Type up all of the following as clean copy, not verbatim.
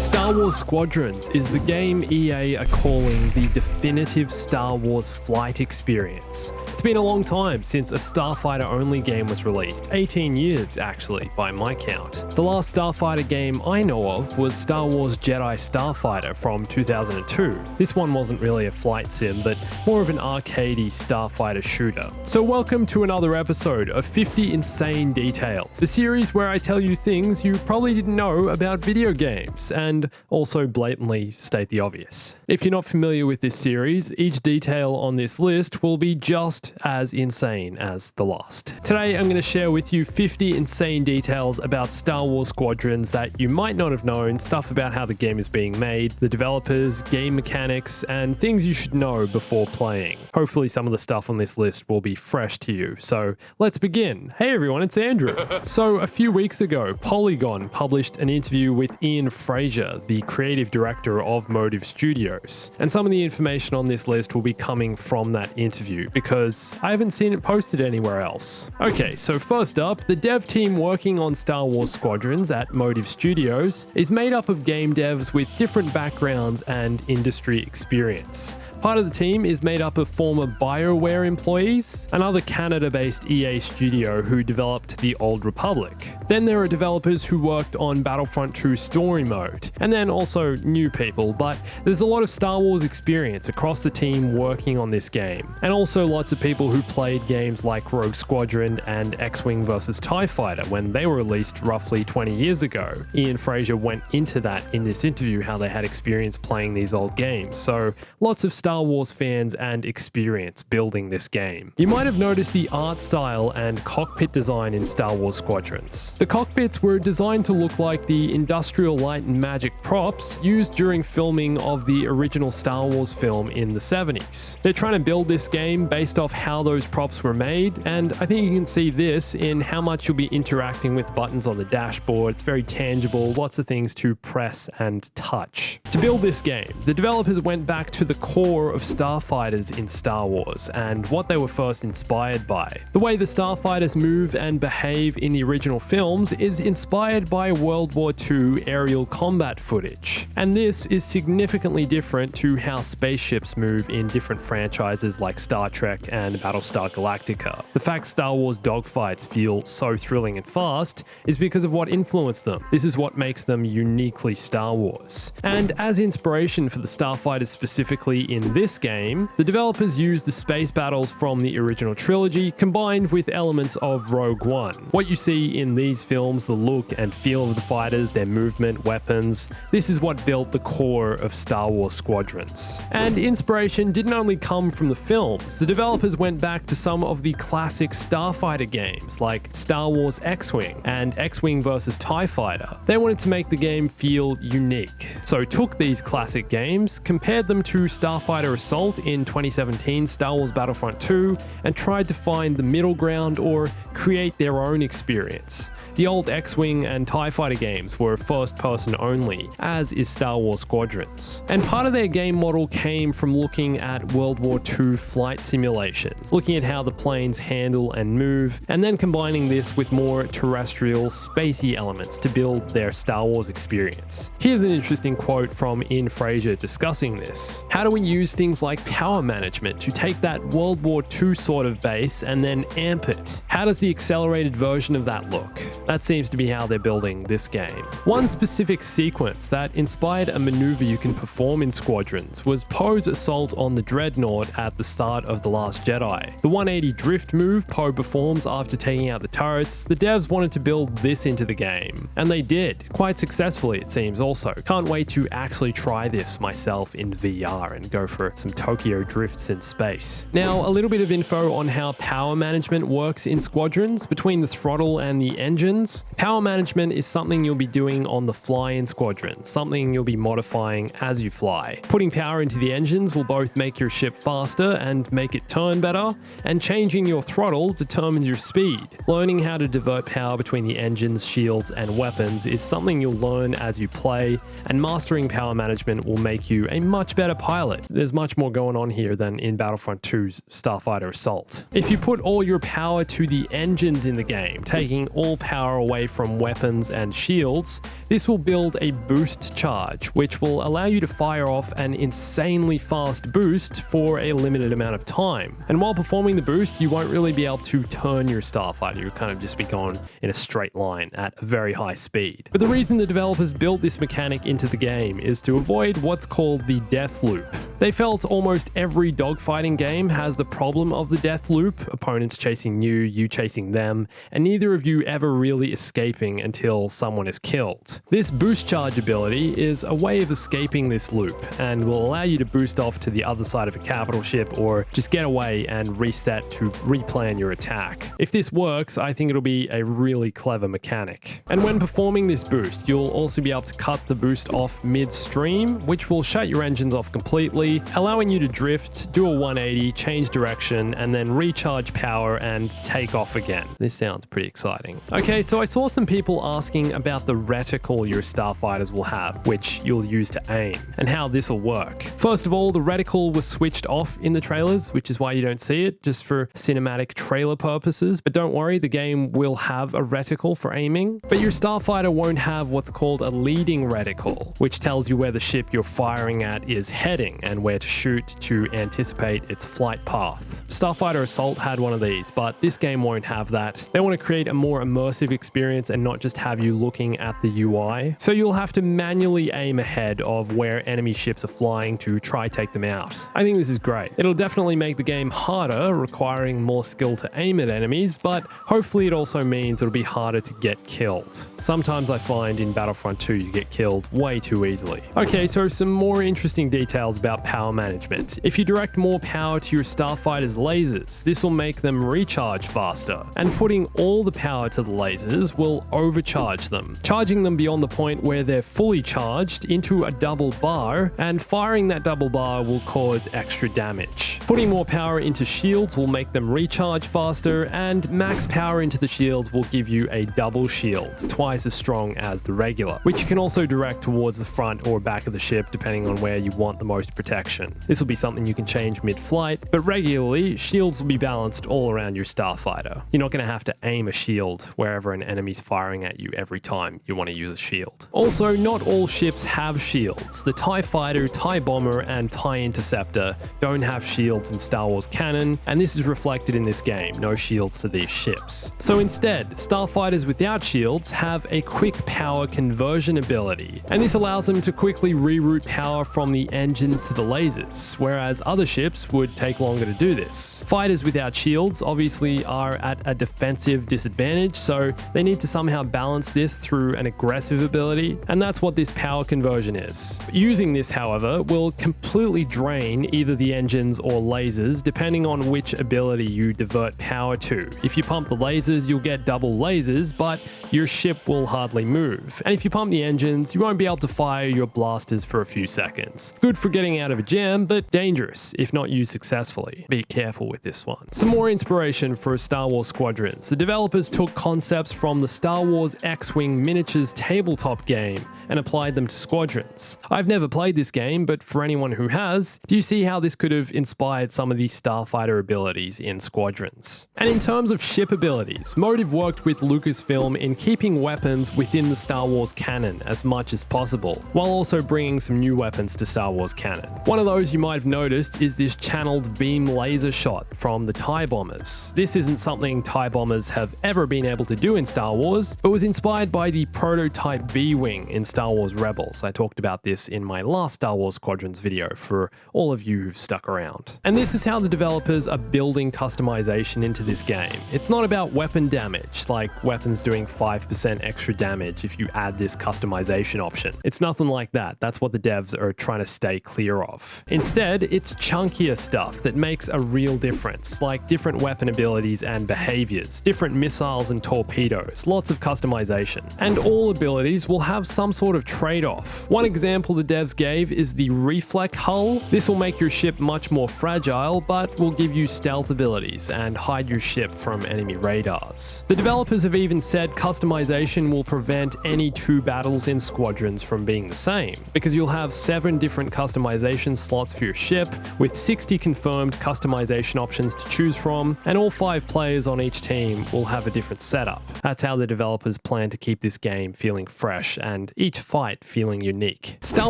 Star Wars Squadrons is the game EA are calling the definitive Star Wars flight experience. It's been a long time since a Starfighter-only game was released, 18 years actually, by my count. The last Starfighter game I know of was Star Wars Jedi Starfighter from 2002. This one wasn't really a flight sim, but more of an arcadey Starfighter shooter. So welcome to another episode of 50 Insane Details, the series where I tell you things you probably didn't know about video games, and also blatantly state the obvious. If you're not familiar with this series, each detail on this list will be just as insane as the last. Today I'm going to share with you 50 insane details about Star Wars Squadrons that you might not have known, stuff about how the game is being made, the developers, game mechanics, and things you should know before playing. Hopefully some of the stuff on this list will be fresh to you, so let's begin. Hey everyone, it's Andrew. So a few weeks ago, Polygon published an interview with Ian Fraser, the creative director of Motive Studios. And some of the information on this list will be coming from that interview because I haven't seen it posted anywhere else. Okay, so first up, the dev team working on Star Wars Squadrons at Motive Studios is made up of game devs with different backgrounds and industry experience. Part of the team is made up of former BioWare employees, another Canada-based EA studio who developed The Old Republic. Then there are developers who worked on Battlefront 2 story mode, and then also new people, but there's a lot of Star Wars experience across the team working on this game, and also lots of people who played games like Rogue Squadron and X-Wing vs TIE Fighter when they were released roughly 20 years ago. Ian Fraser went into that in this interview, how they had experience playing these old games, so lots of Star Wars fans and experience building this game. You might have noticed the art style and cockpit design in Star Wars Squadrons. The cockpits were designed to look like the Industrial Light and Magic props used during filming of the original Star Wars film in the 70s. They're trying to build this game based off how those props were made, and I think you can see this in how much you'll be interacting with buttons on the dashboard. It's very tangible, lots of things to press and touch. To build this game, the developers went back to the core of starfighters in Star Wars and what they were first inspired by. The way the starfighters move and behave in the original films is inspired by World War II aerial combat footage, and this is significantly different to how spaceships move in different franchises like Star Trek and Battlestar Galactica. The fact Star Wars dogfights feel so thrilling and fast is because of what influenced them. This is what makes them uniquely Star Wars. And as inspiration for the starfighters specifically in this game, the developers used the space battles from the original trilogy combined with elements of Rogue One. What you see in these films, the look and feel of the fighters, their movement, weapons, this is what built the core of Star Wars Squadrons. And inspiration didn't only come from the films. The developers went back to some of the classic Starfighter games like Star Wars X-Wing and X-Wing vs TIE Fighter. They wanted to make the game feel unique, so took these classic games, compared them to Starfighter Assault in 2017 Star Wars Battlefront 2, and tried to find the middle ground or create their own experience. The old X-Wing and TIE Fighter games were first-person only, as is Star Wars Squadrons. And part of their game model came from looking at World War II flight simulations, looking at how the planes handle and move, and then combining this with more terrestrial, spacey elements to build their Star Wars experience. Here's an interesting quote from Ian Fraser discussing this. How do we use things like power management to take that World War II sort of base and then amp it? How does the accelerated version of that look? That seems to be how they're building this game. One specific sequence that inspired a maneuver you can perform in Squadrons was Poe's assault on the Dreadnought at the start of The Last Jedi. The 180 drift move Poe performs after taking out the turrets, the devs wanted to build this into the game, and they did, quite successfully it seems also. Can't wait to actually try this myself in VR and go for some Tokyo drifts in space. Now, a little bit of info on how power management works in Squadrons. Between the throttle and the engines, power management is something you'll be doing on the fly in Squadrons, something you'll be modifying as you fly. Putting power into the engines will both make your ship faster and make it turn better, and changing your throttle determines your speed. Learning how to divert power between the engines, shields, and weapons is something you'll learn as you play, and mastering power management will make you a much better pilot. There's much more going on here than in Battlefront 2's Starfighter Assault. If you put all your power to the engines in the game, taking all power away from weapons and shields, this will build a boost charge, which will allow you to fire off an insanely fast boost for a limited amount of time. And while performing the boost, you won't really be able to turn your starfighter. You'll kind of just be going in a straight line at a very high speed. But the reason the developers built this mechanic into the game is to avoid what's called the death loop. They felt almost every dogfighting game has the problem of the death loop, opponents chasing you chasing them, and neither of you ever really escaping until someone is killed. This boost charge ability is a way of escaping this loop and will allow you to boost off to the other side of a capital ship or just get away and reset to replan your attack. If this works, I think it'll be a really clever mechanic. And when performing this boost, you'll also be able to cut the boost off midstream, which will shut your engines off completely, allowing you to drift, do a 180, change direction, and then recharge power and take off again. This sounds pretty exciting. Okay, so I saw some people asking about the reticle your starfighters will have, which you'll use to aim, and how this will work. First of all, the reticle was switched off in the trailers, which is why you don't see it, just for cinematic trailer purposes. But don't worry, the game will have a reticle for aiming, but your starfighter won't have what's called a leading reticle, which tells you where the ship you're firing at is heading and where to shoot to anticipate its flight path. Starfighter Assault had one of these, but this game won't have that. They want to create a more immersive experience and not just have you looking at the UI. So you'll have to manually aim ahead of where enemy ships are flying to try take them out. I think this is great. It'll definitely make the game harder, requiring more skill to aim at enemies, but hopefully it also means it'll be harder to get killed. Sometimes I find in Battlefront 2 you get killed way too easily. Okay, so some more interesting details about power management. If you direct more power to your starfighter's lasers, this will make them recharge faster, and putting all the power to the lasers will overcharge them, charging them beyond the point where they're fully charged into a double bar, and firing that double bar will cause extra damage. Putting more power into shields will make them recharge faster, and max power into the shields will give you a double shield, twice as strong as the regular, which you can also direct towards the front or back of the ship depending on where you want the most protection. This will be something you can change mid-flight, but regularly, shields will be balanced all around your starfighter. You're not going to have to aim a shield wherever an enemy's firing at you every time you want to use a shield. Also, not all ships have shields. The TIE Fighter, TIE Bomber, and TIE Interceptor don't have shields in Star Wars Canon, and this is reflected in this game, no shields for these ships. So instead, starfighters without shields have a quick power conversion ability, and this allows them to quickly reroute power from the engines to the lasers, whereas other ships would take longer to do this. Fighters without shields obviously are at a defensive disadvantage, so they need to somehow balance this through an aggressive ability, and that's what this power conversion is. Using this, however, will completely drain either the engines or lasers depending on which ability you divert power to. If you pump the lasers, you'll get double lasers, but your ship will hardly move. And if you pump the engines, you won't be able to fire your blasters for a few seconds. Good for getting out of a jam, but dangerous if not used successfully. Be careful with this one. Some more inspiration for Star Wars Squadrons. The developers took concepts from the Star Wars X-Wing miniatures tabletop game and applied them to Squadrons. I've never played this game, but for anyone who has, do you see how this could have inspired some of these starfighter abilities in Squadrons? And in terms of ship abilities, Motive worked with Lucasfilm in keeping weapons within the Star Wars canon as much as possible, while also bringing some new weapons to Star Wars canon. One of those you might have noticed is this channeled beam laser shot from the TIE Bombers. This isn't something TIE Bombers have ever been able to do in Star Wars, but was inspired by the prototype B-Wing in Star Wars Rebels. I talked about this in my last Star Wars Squadrons video for all of you who've stuck around. And this is how the developers are building customization into this game. It's not about weapon damage, like weapons doing 5% extra damage if you add this customization option. It's nothing like that. That's what the devs are trying to stay clear of. Instead, it's chunkier stuff that makes a real difference, like different weapon abilities and behaviors, different missiles and torpedoes, lots of customization. And all abilities will have some sort of trade-off. One example the devs gave is the reflect hull. This will make your ship much more fragile, but will give you stealth abilities and hide your ship from enemy radars. The developers have even said customization will prevent any two battles in Squadrons from being the same, because you'll have 7 different customization slots for your ship, with 60 confirmed customization options to choose from, and all 5 players on each team will have a different setup. That's how the developers plan to keep this game feeling fresh and and each fight feeling unique. Star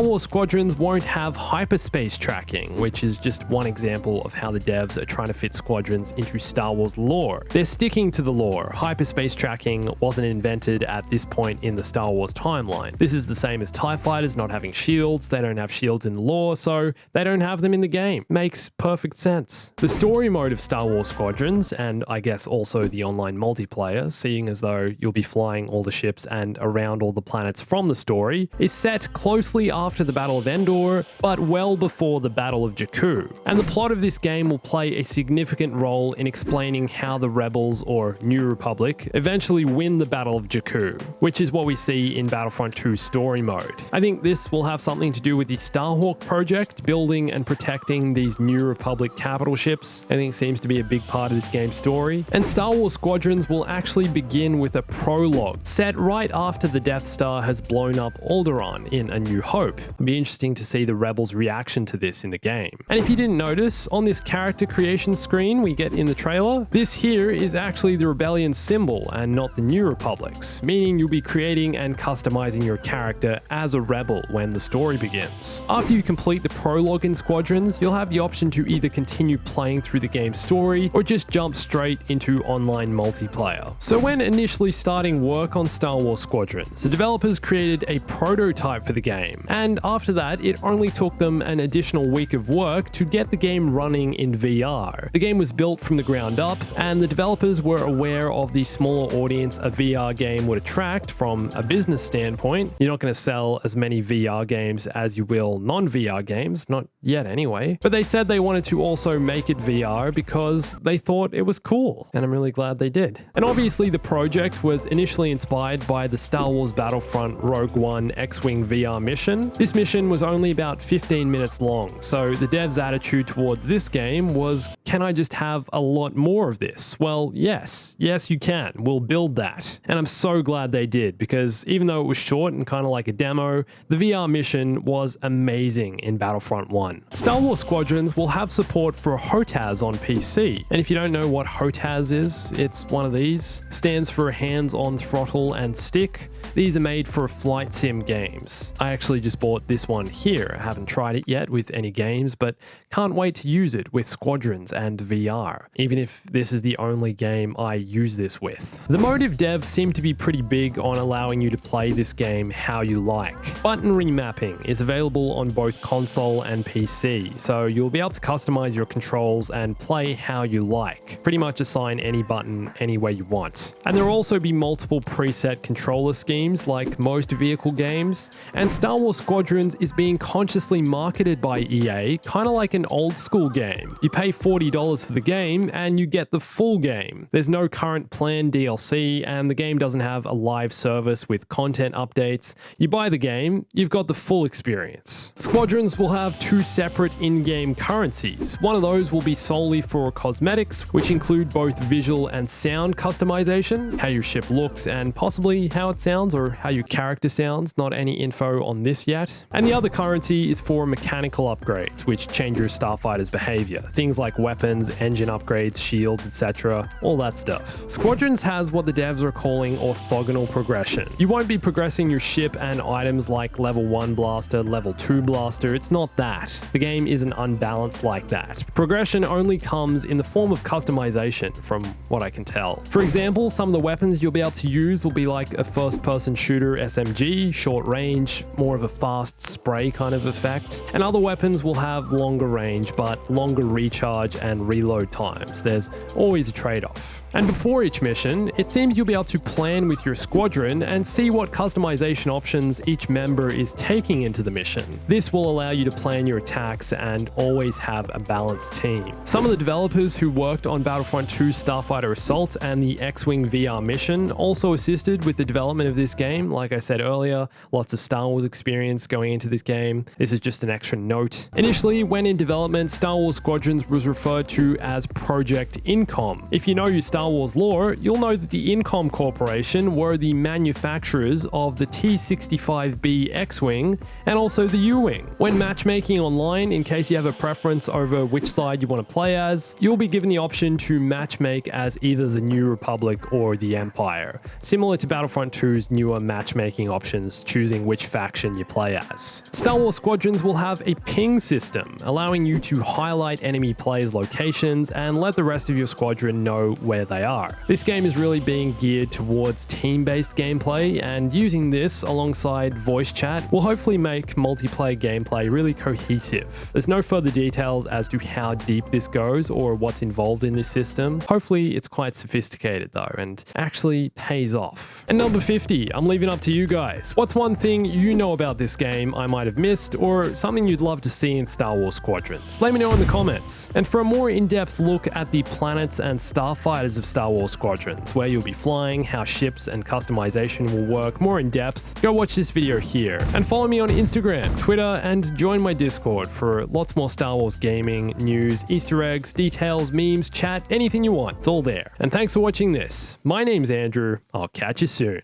Wars Squadrons won't have hyperspace tracking, which is just one example of how the devs are trying to fit Squadrons into Star Wars lore. They're sticking to the lore. Hyperspace tracking wasn't invented at this point in the Star Wars timeline. This is the same as TIE fighters not having shields. They don't have shields in the lore, so they don't have them in the game. Makes perfect sense. The story mode of Star Wars Squadrons, and I guess also the online multiplayer, seeing as though you'll be flying all the ships and around all the planets from the story, is set closely after the Battle of Endor, but well before the Battle of Jakku. And the plot of this game will play a significant role in explaining how the Rebels, or New Republic, eventually win the Battle of Jakku, which is what we see in Battlefront 2 story mode. I think this will have something to do with the Starhawk project, building and protecting these New Republic capital ships. I think seems to be a big part of this game's story. And Star Wars Squadrons will actually begin with a prologue, set right after the Death Star has blown up Alderaan in A New Hope. It'll be interesting to see the Rebels' reaction to this in the game. And if you didn't notice, on this character creation screen we get in the trailer, this here is actually the Rebellion's symbol and not the New Republic's, meaning you'll be creating and customizing your character as a rebel when the story begins. After you complete the prologue in Squadrons, you'll have the option to either continue playing through the game's story or just jump straight into online multiplayer. So when initially starting work on Star Wars Squadrons, the developers created a prototype for the game, and after that it only took them an additional week of work to get the game running in VR. The game was built from the ground up, and the developers were aware of the smaller audience a VR game would attract from a business standpoint. You're not going to sell as many VR games as you will non-VR games, not yet anyway. But they said they wanted to also make it VR because they thought it was cool, and I'm really glad they did. And obviously the project was initially inspired by the Star Wars Battlefront Rogue One X-Wing VR mission. This mission was only about 15 minutes long, so the devs' attitude towards this game was, can I just have a lot more of this? Well, yes you can. We'll build that. And I'm so glad they did, because even though it was short and kind of like a demo, the VR mission was amazing in Battlefront 1. Star Wars Squadrons will have support for HOTAS on PC, and if you don't know what HOTAS is, it's one of these. Stands for hands-on throttle and stick. These are made for flight sim games. I actually just bought this one here. I haven't tried it yet with any games, but can't wait to use it with Squadrons and VR, even if this is the only game I use this with. The motive devs seem to be pretty big on allowing you to play this game how you like. Button remapping is available on both console and PC, so you'll be able to customize your controls and play how you like. Pretty much assign any button any way you want. And there will also be multiple preset controller schemes like most vehicle games, and Star Wars Squadrons is being consciously marketed by EA, kind of like an old school game. You pay $40 for the game and you get the full game. There's no current planned DLC, and the game doesn't have a live service with content updates. You buy the game, you've got the full experience. Squadrons will have two separate in-game currencies. One of those will be solely for cosmetics, which include both visual and sound customization, how your ship looks and possibly how it sounds or how your character sounds. Not any info on this yet. And the other currency is for mechanical upgrades, which change your starfighter's behavior. Things like weapons, engine upgrades, shields, etc. All that stuff. Squadrons has what the devs are calling orthogonal progression. You won't be progressing your ship and items like level 1 blaster, level 2 blaster. It's not that. The game isn't unbalanced like that. Progression only comes in the form of customization, from what I can tell. For example, some of the weapons you'll be able to use will be like a first-person shooter SMG, short range, more of a fast spray kind of effect. And other weapons will have longer range, but longer recharge and reload times. There's always a trade-off. And before each mission, it seems you'll be able to plan with your squadron and see what customization options each member is taking into the mission. This will allow you to plan your attacks and always have a balanced team. Some of the developers who worked on Battlefront 2 Starfighter Assault and the X-Wing VR mission also assisted with the development of this game. Like I said earlier, lots of Star Wars experience going into this game. This is just an extra note. Initially, when in development, Star Wars Squadrons was referred to as Project Incom. If you know your Star Wars lore, you'll know that the Incom Corporation were the manufacturers of the T-65B X-Wing and also the U-Wing. When matchmaking online, in case you have a preference over which side you want to play as, you'll be given the option to matchmake as either the New Republic or the Empire, similar to Battlefront 2's newer matchmaking matchmaking options, choosing which faction you play as. Star Wars Squadrons will have a ping system, allowing you to highlight enemy players' locations and let the rest of your squadron know where they are. This game is really being geared towards team-based gameplay, and using this alongside voice chat will hopefully make multiplayer gameplay really cohesive. There's no further details as to how deep this goes or what's involved in this system. Hopefully it's quite sophisticated though, and actually pays off. And number 50, I'm leaving up to you guys. What's one thing you know about this game I might have missed, or something you'd love to see in Star Wars Squadrons? Let me know in the comments. And for a more in-depth look at the planets and starfighters of Star Wars Squadrons, where you'll be flying, how ships and customization will work more in depth, go watch this video here. And follow me on Instagram, Twitter, and join my Discord for lots more Star Wars gaming, news, Easter eggs, details, memes, chat, anything you want. It's all there. And thanks for watching this. My name's Andrew. I'll catch you soon.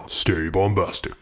Stay bombastic.